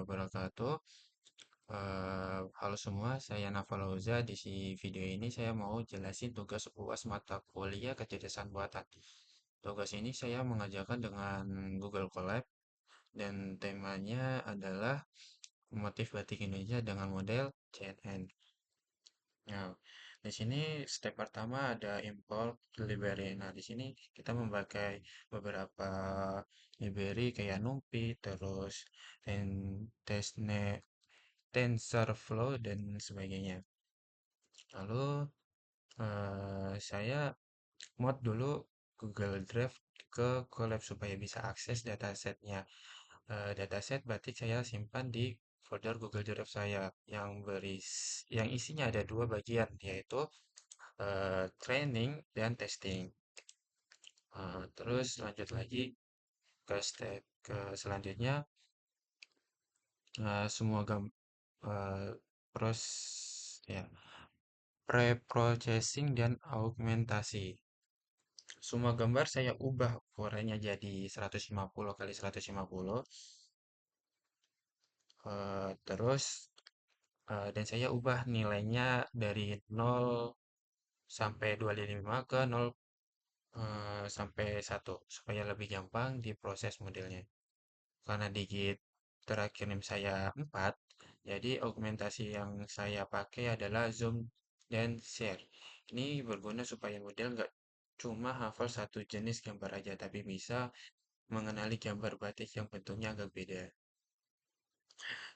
wabarakatuh. Halo semua, saya Naval Lauza. Video ini saya mau jelasin tugas UAS mata kuliah kecerdasan buatan. Tugas ini saya mengerjakan dengan Google Colab dan temanya adalah motif batik Indonesia dengan model CNN. Nah, di sini step pertama ada import library. Nah, di sini kita memakai beberapa library kayak NumPy, terus testnet, TensorFlow dan sebagainya. Lalu saya mod dulu Google Drive ke Colab supaya bisa akses datasetnya. Dataset berarti saya simpan di folder Google Drive saya yang isinya ada dua bagian yaitu training dan testing. Terus lanjut lagi ke step ke selanjutnya, semua eh, pros ya pre-processing dan augmentasi. Semua gambar saya ubah ukurannya jadi 150 kali 150. Terus dan saya ubah nilainya dari 0 sampai 25 ke 0 sampai 1 supaya lebih gampang diproses modelnya. Karena digit terakhir NIM saya 4, jadi augmentasi yang saya pakai adalah zoom dan share. Ini berguna supaya model nggak cuma hafal satu jenis gambar aja, tapi bisa mengenali gambar batik yang bentuknya agak beda.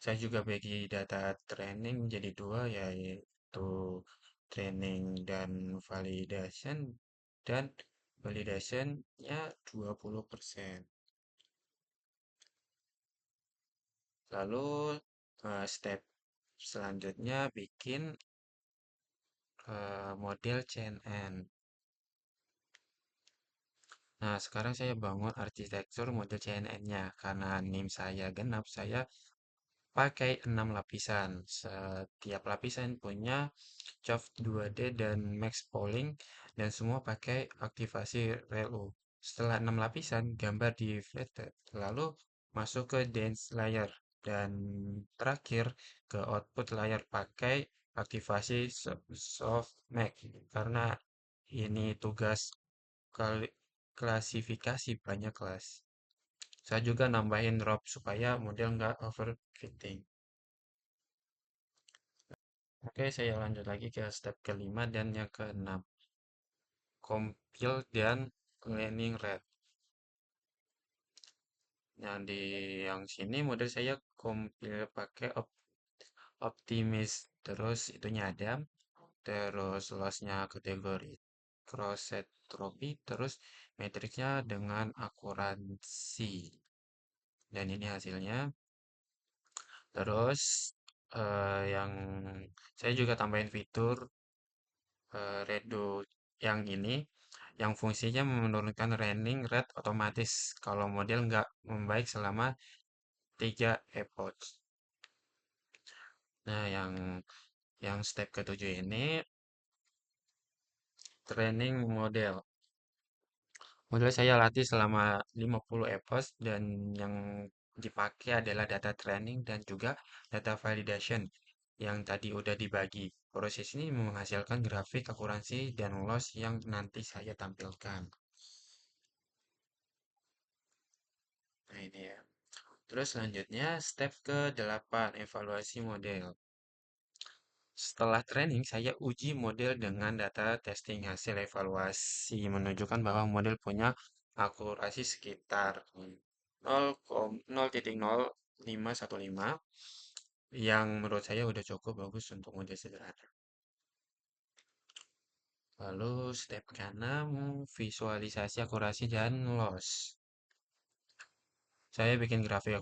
Saya juga bagi data training jadi dua, yaitu training dan validation, dan validationnya 20%. Lalu step selanjutnya bikin model CNN. Nah, sekarang saya bangun arsitektur model CNN-nya. Karena NIM saya genap, saya pakai 6 lapisan. Setiap lapisan punya Chov 2D dan Max Polling dan semua pakai aktivasi ReLU. Setelah 6 lapisan, gambar di flatten. Lalu masuk ke Dance Layer dan terakhir ke output layar pakai aktivasi Softmax karena ini tugas klasifikasi banyak kelas. Saya juga nambahin drop supaya model nggak overfitting. Oke, saya lanjut lagi ke step kelima dan yang keenam. Compile dan cleaning rate. Nah, di yang sini model saya compile pakai optimis. Terus itunya ada. Terus lossnya kategori cross entropy. Terus matriksnya dengan akurasi. Dan ini hasilnya. Terus yang saya juga tambahin fitur redo yang ini yang fungsinya menurunkan running rate otomatis kalau model nggak membaik selama 3 epoch. Nah, yang step ketujuh ini training model. Model saya latih selama 50 epoch dan yang dipakai adalah data training dan juga data validation yang tadi udah dibagi. Proses ini menghasilkan grafik akurasi dan loss yang nanti saya tampilkan. Nah, ini ya. Terus selanjutnya step ke-8, evaluasi model. Setelah training, saya uji model dengan data testing. Hasil evaluasi menunjukkan bahwa model punya akurasi sekitar 0,0,0515 yang menurut saya udah cukup bagus untuk model sederhana. Lalu step ke-6, visualisasi akurasi dan loss. Saya bikin grafik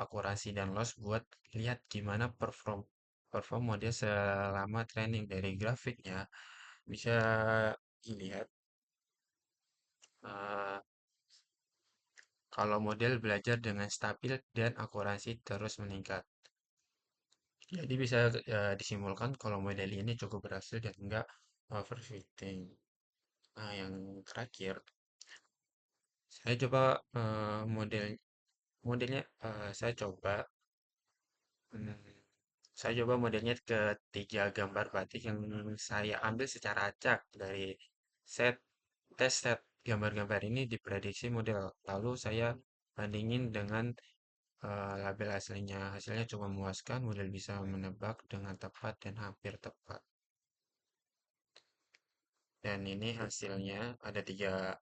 akurasi dan loss buat lihat gimana perform model selama training. Dari grafiknya bisa dilihat eh, kalau model belajar dengan stabil dan akurasi terus meningkat. Jadi bisa disimpulkan kalau model ini cukup berhasil dan enggak overfitting. Nah, yang terakhir, saya coba modelnya saya coba Hmm, saya coba modelnya ke tiga gambar batik yang saya ambil secara acak dari set set gambar-gambar ini diprediksi model. Lalu saya bandingin dengan label aslinya. Hasilnya cukup memuaskan, model bisa menebak dengan tepat dan hampir tepat. Dan ini hasilnya ada tiga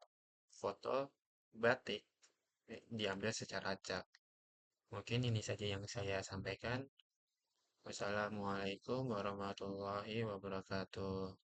foto batik diambil secara acak. Mungkin ini saja yang saya sampaikan. Wassalamualaikum warahmatullahi wabarakatuh.